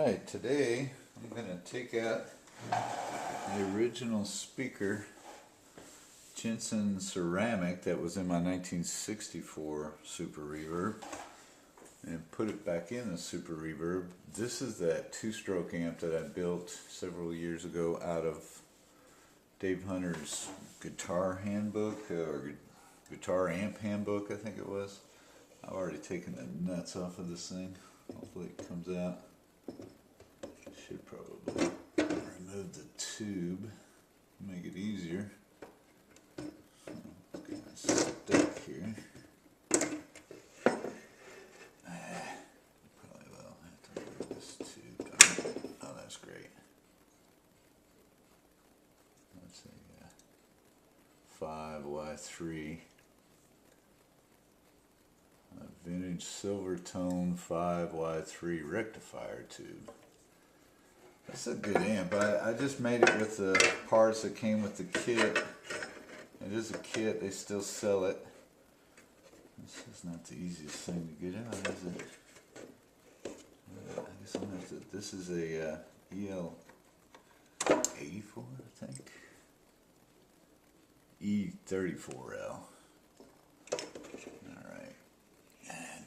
Alright, today I'm going to take out the original speaker, Jensen Ceramic, that was in my 1964 Super Reverb, and put it back in the Super Reverb. This is that two-stroke amp that I built several years ago out of Dave Hunter's guitar handbook, or guitar amp handbook, I think it was. I've already taken the nuts off of this thing. Hopefully it comes out. Should probably remove the tube, make it easier. So, kind of stuck here. Probably will have to remove this tube. Oh, that's great. Let's see, 5Y3. A vintage silver tone 5Y3 rectifier tube. That's a good amp. I just made it with the parts that came with the kit. It is a kit, they still sell it. This is not the easiest thing to get out, is it? I guess I'm gonna have to, this is a EL84, I think. E34L.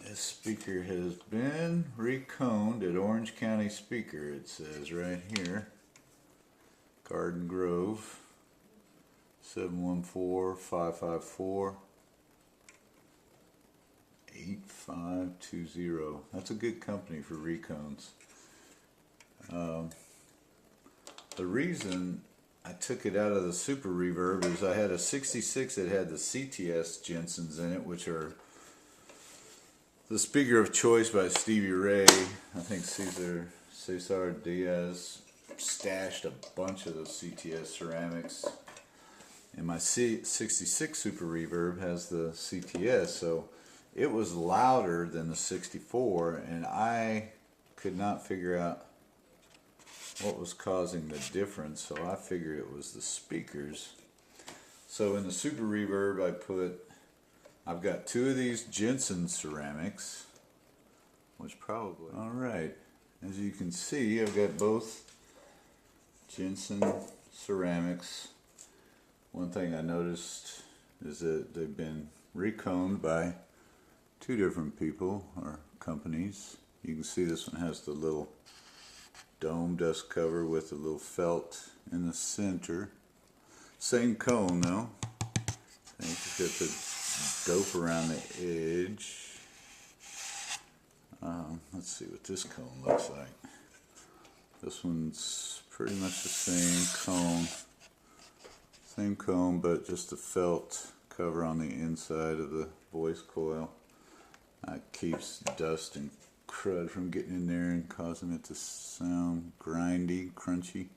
This speaker has been reconed at Orange County Speaker, it says right here. Garden Grove, 714-554-8520. That's a good company for recones. The reason I took it out of the Super Reverb is I had a 66 that had the CTS Jensens in it, which are the speaker of choice by Stevie Ray. I think Cesar Diaz stashed a bunch of those CTS ceramics. And my 66 Super Reverb has the CTS, so it was louder than the 64, and I could not figure out what was causing the difference, so I figured it was the speakers. So in the Super Reverb I've got two of these Jensen Ceramics, which probably... Alright, as you can see, I've got both Jensen Ceramics. One thing I noticed is that they've been reconed by two different people, or companies. You can see this one has the little dome dust cover with a little felt in the center. Same cone though. I think it's got the dope around the edge. Let's see what this cone looks like. This one's pretty much the same cone, but just a felt cover on the inside of the voice coil. That keeps dust and crud from getting in there and causing it to sound grindy, crunchy.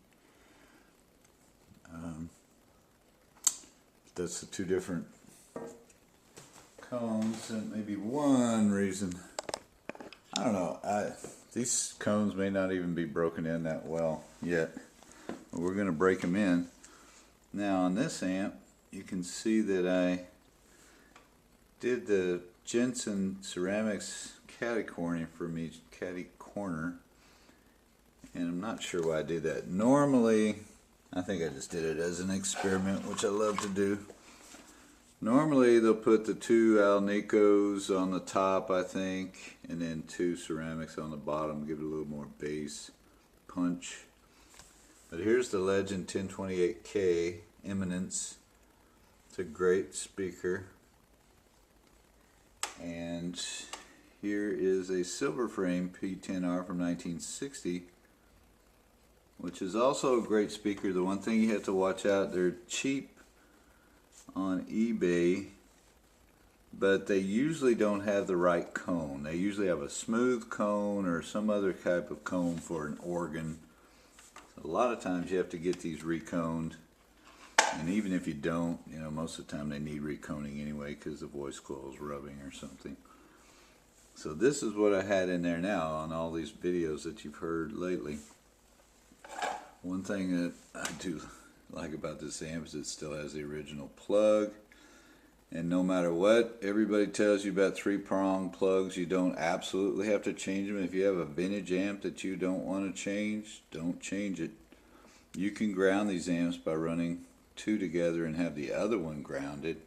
That's the two different cones, and maybe one reason, I don't know, these cones may not even be broken in that well yet, but we're going to break them in. Now on this amp you can see that I did the Jensen Ceramics catty corner from each catty corner, and I'm not sure why I did that. Normally, I think I just did it as an experiment, which I love to do. Normally they'll put the two Alnicos on the top, I think, and then two ceramics on the bottom, give it a little more bass punch. But here's the Legend 1028K Eminence. It's a great speaker. And here is a silver frame C10R from 1960, which is also a great speaker. The one thing you have to watch out, they're cheap on eBay, but they usually don't have the right cone. They usually have a smooth cone or some other type of cone for an organ. So a lot of times you have to get these reconed, and even if you don't, you know, most of the time they need reconing anyway because the voice coil is rubbing or something. So this is what I had in there now on all these videos that you've heard lately. One thing that I do like about this amp is it still has the original plug, And no matter what everybody tells you about 3-prong plugs, you don't absolutely have to change them. If you have a vintage amp that you don't want to change, don't change it. You can ground these amps by running 2 together and have the other one grounded,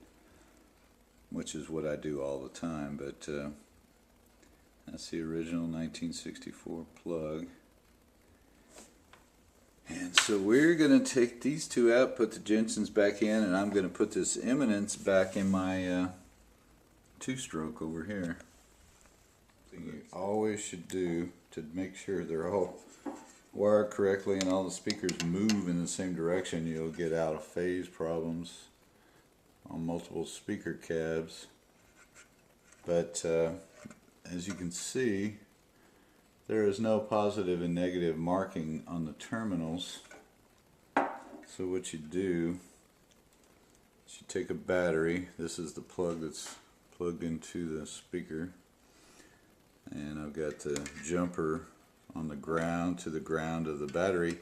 which is what I do all the time. But that's the original 1964 plug. And so we're going to take these 2 out, put the Jensen's back in, and I'm going to put this Eminence back in my 2-stroke over here. Thing you always should do to make sure they're all wired correctly and all the speakers move in the same direction, you'll get out of phase problems on multiple speaker cabs. But as you can see, there is no positive and negative marking on the terminals. So what you do is you take a battery. This is the plug that's plugged into the speaker, and I've got the jumper on the ground to the ground of the battery.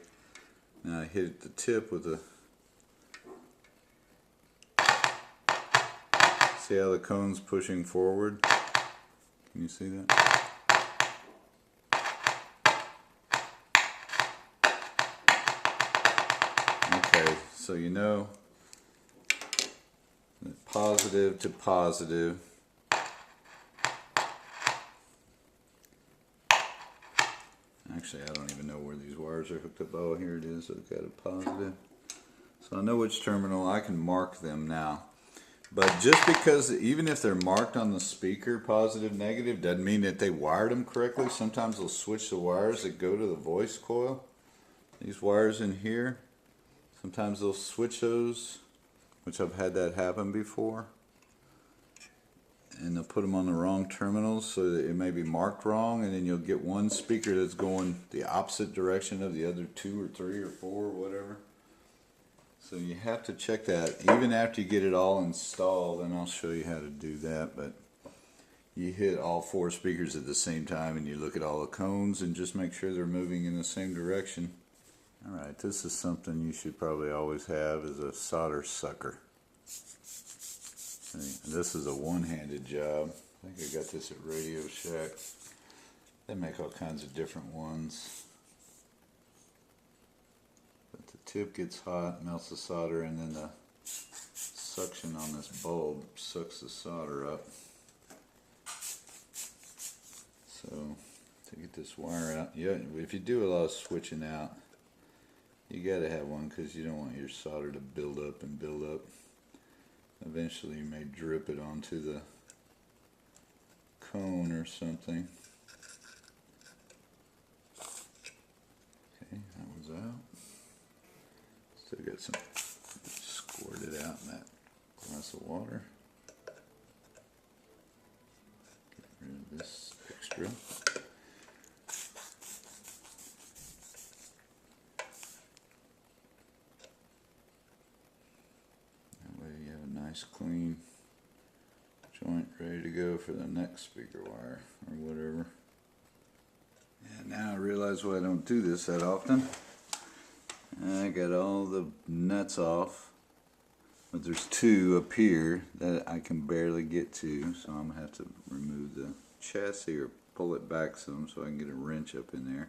Now I hit the tip with a, see how the cone's pushing forward? Can you see that? Okay, so you know that positive to positive. Actually, I don't even know where these wires are hooked up. Oh, here it is. I've got a positive. So I know which terminal. I can mark them now. But just because, even if they're marked on the speaker, positive, negative, doesn't mean that they wired them correctly. Sometimes they'll switch the wires that go to the voice coil. These wires in here, sometimes they'll switch those, which I've had that happen before. And they'll put them on the wrong terminals so that it may be marked wrong, and then you'll get one speaker that's going the opposite direction of the other 2 or 3 or 4 or whatever. So you have to check that even after you get it all installed, and I'll show you how to do that. But you hit all 4 speakers at the same time and you look at all the cones and just make sure they're moving in the same direction. Alright, this is something you should probably always have, is a solder sucker. This is a one-handed job. I think I got this at Radio Shack. They make all kinds of different ones. But the tip gets hot, melts the solder, and then the suction on this bulb sucks the solder up. So to get this wire out, yeah, if you do a lot of switching out, you got to have one, because you don't want your solder to build up and build up. Eventually you may drip it onto the cone or something. Okay, that one's out. Still got some squirted out in that glass of water. Get rid of this extra. Nice clean joint ready to go for the next speaker wire or whatever. And now I realize why I don't do this that often. I got all the nuts off, but there's 2 up here that I can barely get to, so I'm gonna have to remove the chassis or pull it back some so I can get a wrench up in there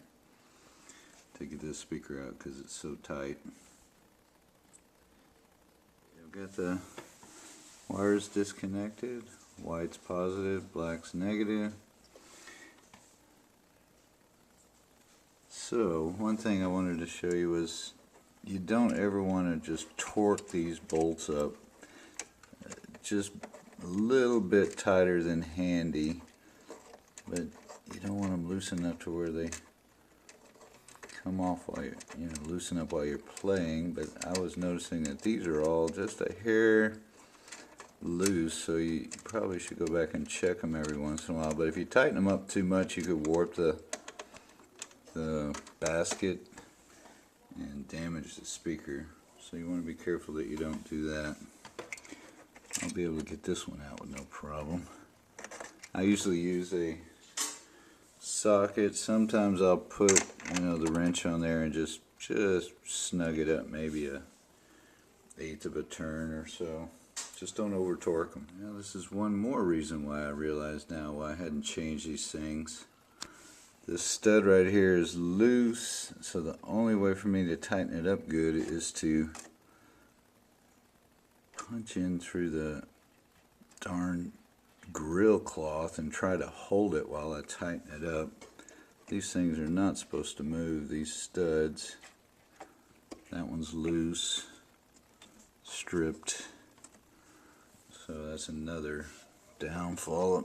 to get this speaker out because it's so tight. I've got the wires disconnected. White's positive, black's negative. So one thing I wanted to show you was you don't ever want to just torque these bolts up. Just a little bit tighter than handy, but you don't want them loose enough to where they come off while you're, loosen up while you're playing. But I was noticing that these are all just a hair loose, so you probably should go back and check them every once in a while. But if you tighten them up too much, you could warp the basket and damage the speaker. So you want to be careful that you don't do that. I'll be able to get this one out with no problem. I usually use a socket. Sometimes I'll put the wrench on there and just snug it up, maybe a 1/8 of a turn or so, Just don't over torque them. Now this is one more reason why I realize now why I hadn't changed these things. This stud right here is loose, so the only way for me to tighten it up good is to punch in through the darn grill cloth and try to hold it while I tighten it up. These things are not supposed to move, these studs. That one's loose, stripped. So that's another downfall of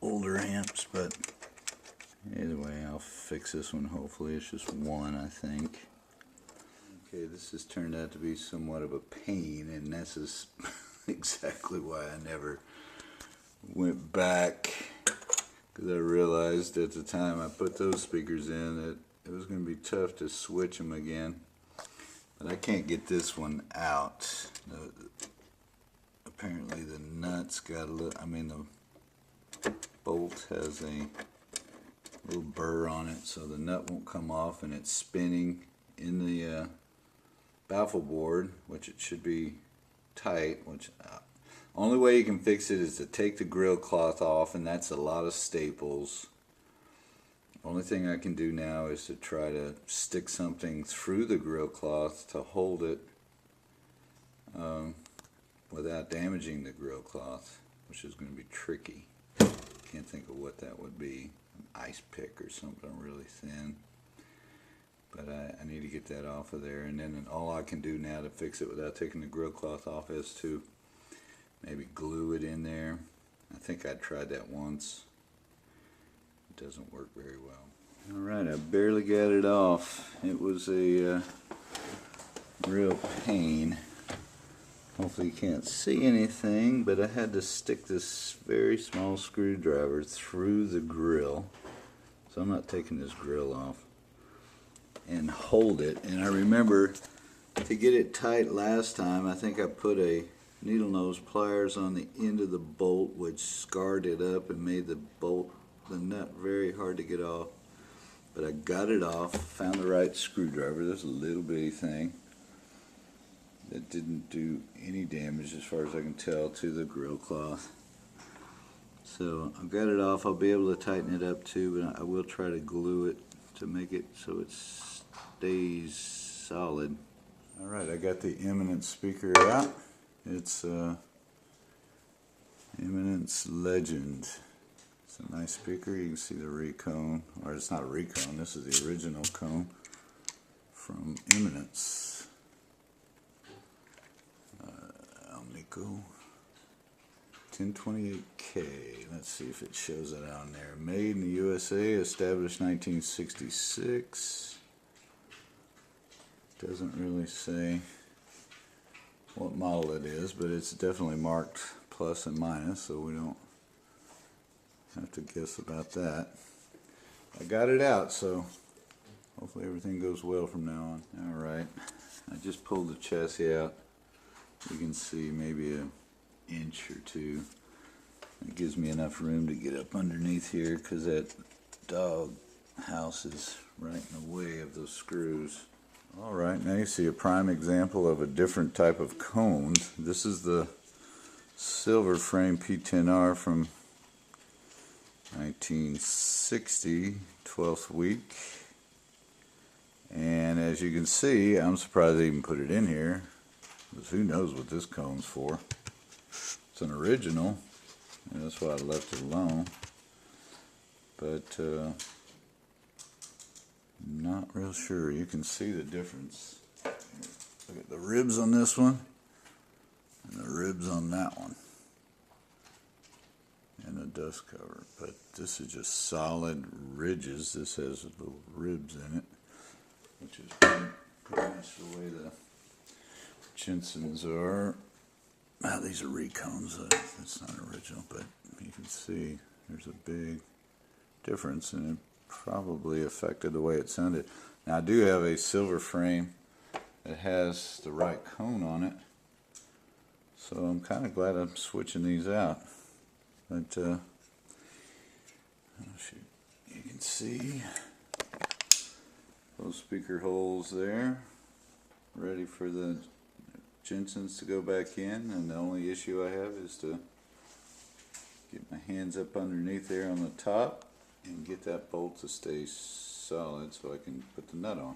older amps, but either way, I'll fix this one hopefully. It's just one, I think. Okay, this has turned out to be somewhat of a pain, and this is exactly why I never went back, because I realized at the time I put those speakers in that it was going to be tough to switch them again. But I can't get this one out. Apparently the nut's got a little, the bolt has a little burr on it, so the nut won't come off, and it's spinning in the baffle board, which it should be tight. Which only way you can fix it is to take the grill cloth off, and that's a lot of staples. Only thing I can do now is to try to stick something through the grill cloth to hold it without damaging the grill cloth, which is going to be tricky. Can't think of what that would be. An ice pick or something really thin. But I need to get that off of there, and then all I can do now to fix it without taking the grill cloth off is to maybe glue it in there. I think I tried that once. It doesn't work very well. Alright, I barely got it off. It was a real pain. Hopefully you can't see anything, but I had to stick this very small screwdriver through the grill. So I'm not taking this grill off. And hold it. And I remember to get it tight last time, I think I put a needle nose pliers on the end of the bolt, which scarred it up and made the nut very hard to get off. But I got it off, found the right screwdriver. This is a little bitty thing that didn't do any damage as far as I can tell to the grill cloth. So I've got it off. I'll be able to tighten it up too, but I will try to glue it to make it so it stays solid. Alright, I got the Eminence speaker out. It's Eminence Legend. It's a nice speaker. You can see the recone, or it's not a recone, this is the original cone from Eminence. Alnico 1028K. Let's see if it shows it on there. Made in the USA, established 1966. Doesn't really say what model it is, but it's definitely marked plus and minus, so we don't have to guess about that. I got it out, so hopefully everything goes well from now on. Alright, I just pulled the chassis out. You can see maybe an inch or two. It gives me enough room to get up underneath here because that dog house is right in the way of those screws. Alright, now you see a prime example of a different type of cone. This is the silver frame C10R from 1960, 12th week. And as you can see, I'm surprised they even put it in here, because who knows what this cone's for. It's an original, and that's why I left it alone. But not real sure. You can see the difference. Look at the ribs on this one and the ribs on that one, and the dust cover. But this is just solid ridges. This has little ribs in it, which is pretty much the way the Jensens are. Now these are recones. It's not original, but you can see there's a big difference, and it probably affected the way it sounded. Now I do have a silver frame that has the right cone on it, so I'm kind of glad I'm switching these out. But oh shoot, you can see those speaker holes there, ready for the Jensen's to go back in, and the only issue I have is to get my hands up underneath there on the top and get that bolt to stay solid so I can put the nut on.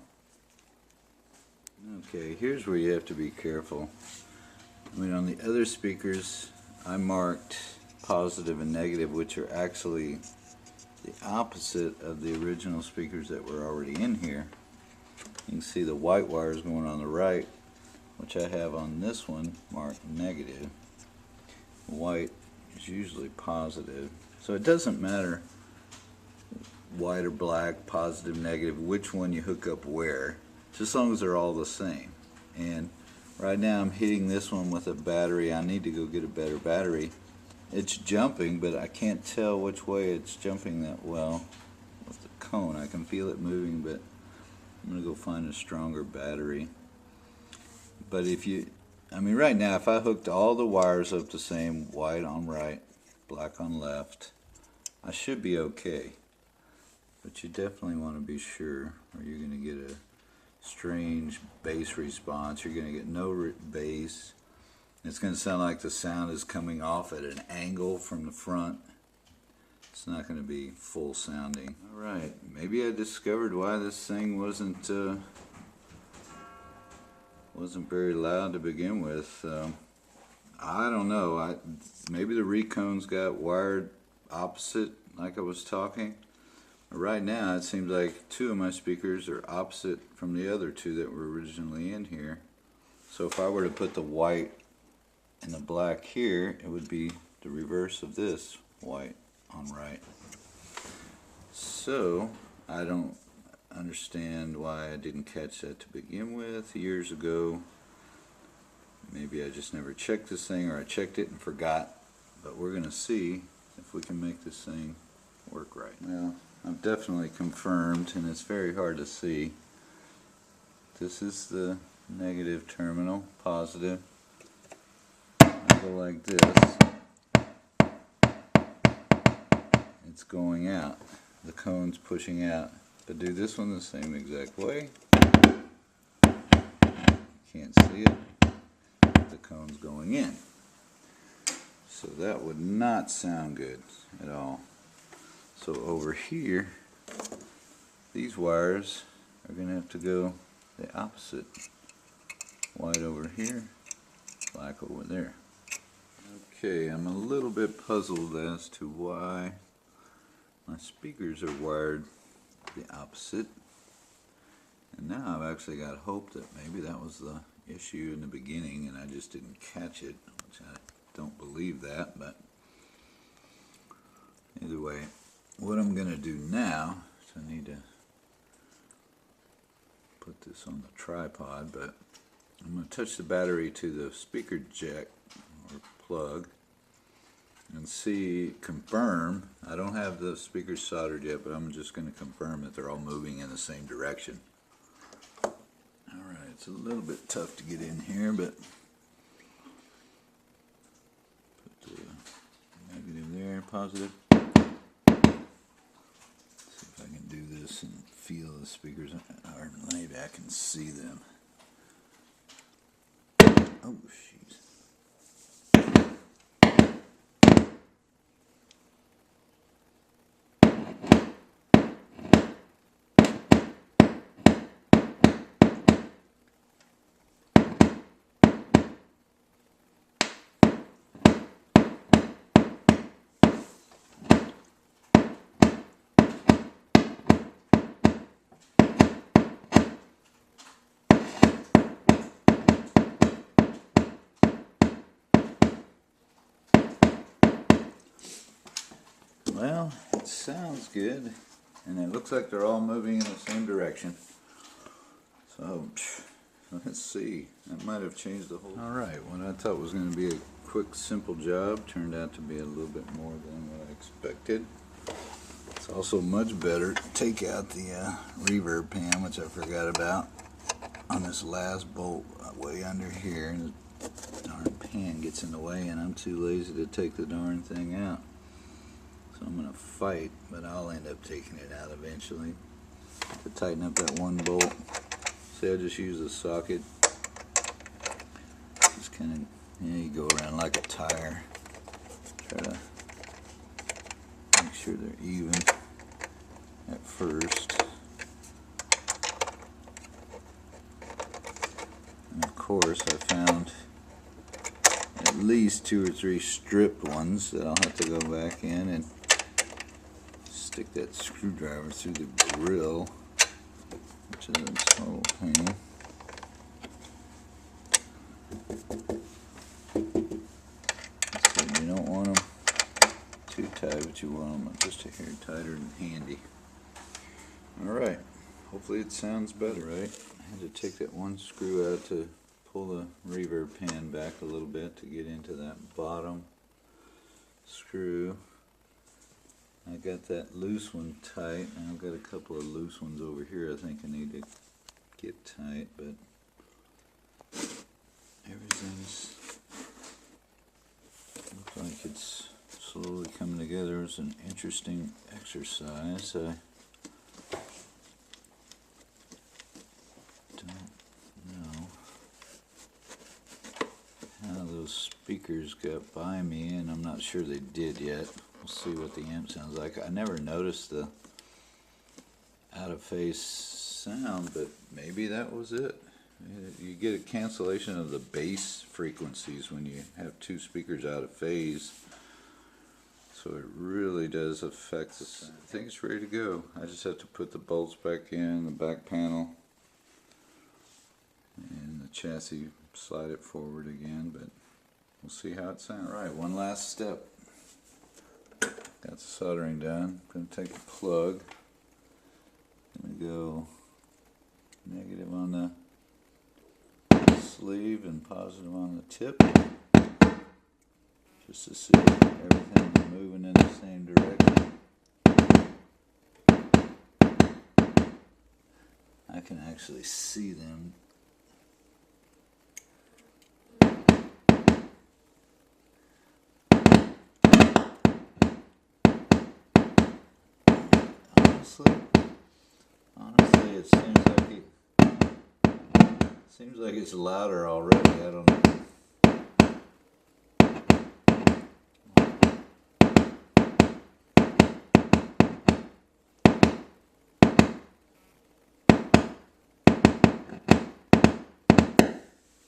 Okay, here's where you have to be careful. I mean, on the other speakers I marked positive and negative, which are actually the opposite of the original speakers that were already in here. You can see the white wires going on the right, which I have on this one marked negative. White is usually positive. So it doesn't matter white or black, positive, negative, which one you hook up where, just as long as they're all the same. And right now I'm hitting this one with a battery. I need to go get a better battery. It's jumping, but I can't tell which way it's jumping that well with the cone. I can feel it moving, but I'm going to go find a stronger battery. But if you, I mean, right now if I hooked all the wires up the same, white on right, black on left, I should be okay. But you definitely want to be sure, or you're going to get a strange bass response. You're going to get no bass. It's going to sound like the sound is coming off at an angle from the front. It's not going to be full sounding. Alright, maybe I discovered why this thing wasn't very loud to begin with. I don't know. Maybe the recones got wired opposite like I was talking. Right now it seems like two of my speakers are opposite from the other two that were originally in here. So if I were to put the white and the black here, it would be the reverse of this, white on right. So I don't understand why I didn't catch that to begin with years ago. Maybe I just never checked this thing, or I checked it and forgot. But we're going to see if we can make this thing work right. Well, I've definitely confirmed, and it's very hard to see. This is the negative terminal, positive. I go like this. It's going out. The cone's pushing out. But do this one the same exact way. Can't see it. The cone's going in. So that would not sound good at all. So over here, these wires are going to have to go the opposite. White over here, black over there. Okay, I'm a little bit puzzled as to why my speakers are wired the opposite. And now I've actually got hope that maybe that was the issue in the beginning and I just didn't catch it, which I don't believe that, but either way, what I'm going to do now is I need to put this on the tripod, but I'm going to touch the battery to the speaker jack or plug and see, confirm. I don't have the speakers soldered yet, but I'm just going to confirm that they're all moving in the same direction. Alright, it's a little bit tough to get in here, but put the negative there, positive. See if I can do this and feel the speakers, or maybe I can see them. Oh, jeez. Well, it sounds good, and it looks like they're all moving in the same direction. So, let's see. That might have changed the whole... Alright, what I thought was going to be a quick, simple job turned out to be a little bit more than what I expected. It's also much better to take out the reverb pan, which I forgot about, on this last bolt way under here, and the darn pan gets in the way, and I'm too lazy to take the darn thing out. So I'm going to fight, but I'll end up taking it out eventually. To tighten up that one bolt, see, I just use a socket kind of, yeah, you go around like a tire. Try to make sure they're even at first. And of course I found at least 2 or 3 stripped ones that I'll have to go back in and stick that screwdriver through the grill, which is a total pain. So you don't want them too tight, but you want them just a hair tighter and handy. Alright, hopefully it sounds better, right? I had to take that one screw out to pull the reverb pan back a little bit to get into that bottom screw. I got that loose one tight, and I've got a couple of loose ones over here I think I need to get tight, but everything's looks like it's slowly coming together. It's an interesting exercise. I don't know how those speakers got by me, and I'm not sure they did yet. We'll see what the amp sounds like. I never noticed the out of phase sound, but maybe that was it. You get a cancellation of the bass frequencies when you have 2 speakers out of phase, so it really does affect the sound. I think it's ready to go. I just have to put the bolts back in, the back panel, and the chassis, slide it forward again, but we'll see how it sounds. Alright, one last step. Got the soldering done. I'm going to take the plug. I'm going to go negative on the sleeve and positive on the tip, just to see if everything's moving in the same direction. I can actually see them. Honestly, it seems like it's louder already. I don't know.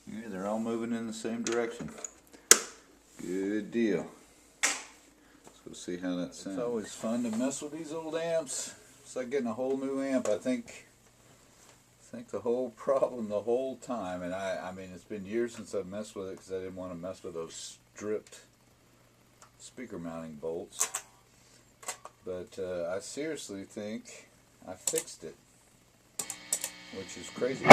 Yeah, they're all moving in the same direction. Good deal. Let's go see how that sounds. It's always fun to mess with these old amps. It's like getting a whole new amp. I think the whole problem the whole time, and I mean it's been years since I've messed with it because I didn't want to mess with those stripped speaker mounting bolts, but I seriously think I fixed it, which is crazy.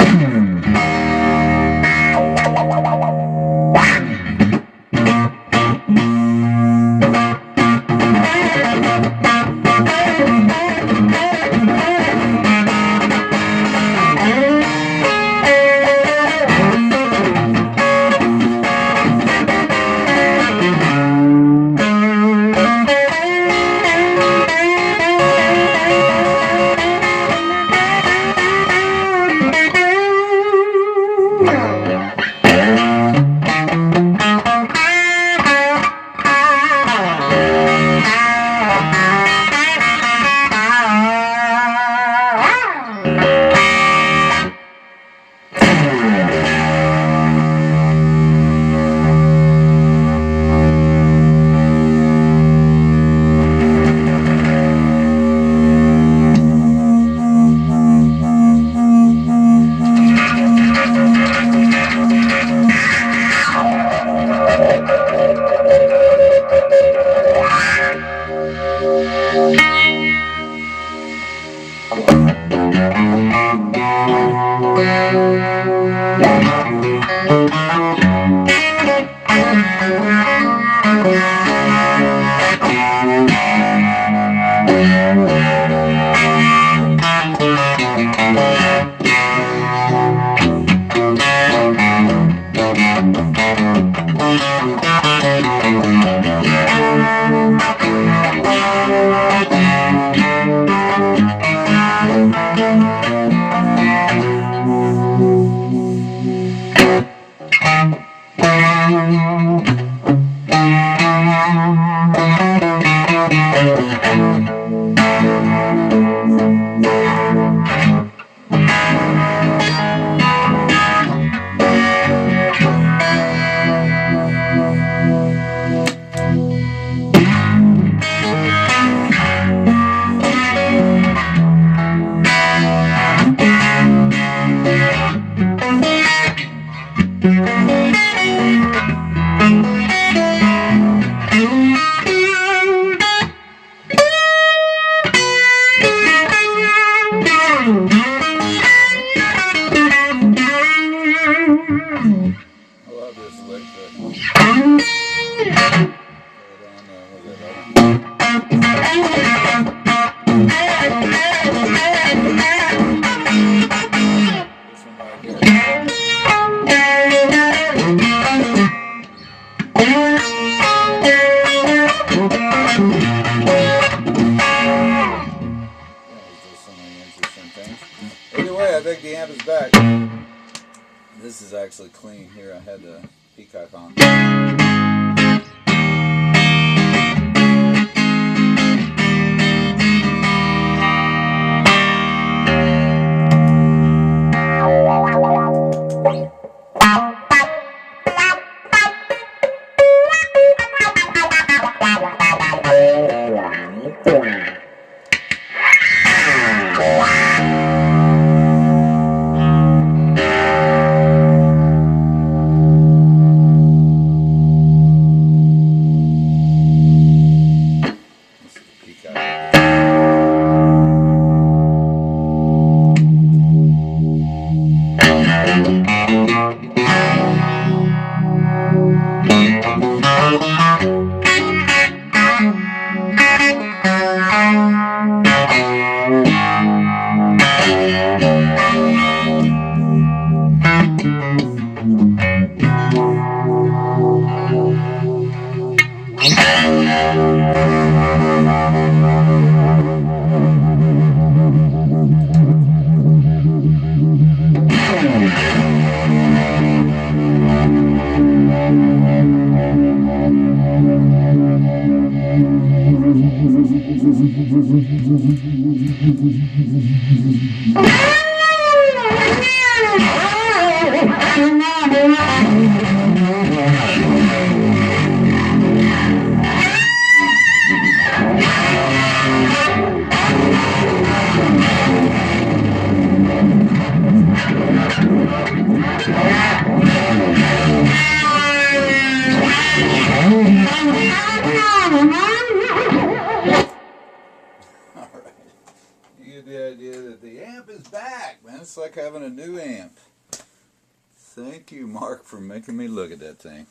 Anyway, I think the amp is back. This is actually clean here. I had the peacock on. Alright, you get the idea that the amp is back, man. It's like having a new amp. Thank you, Mark, for making me look at that thing.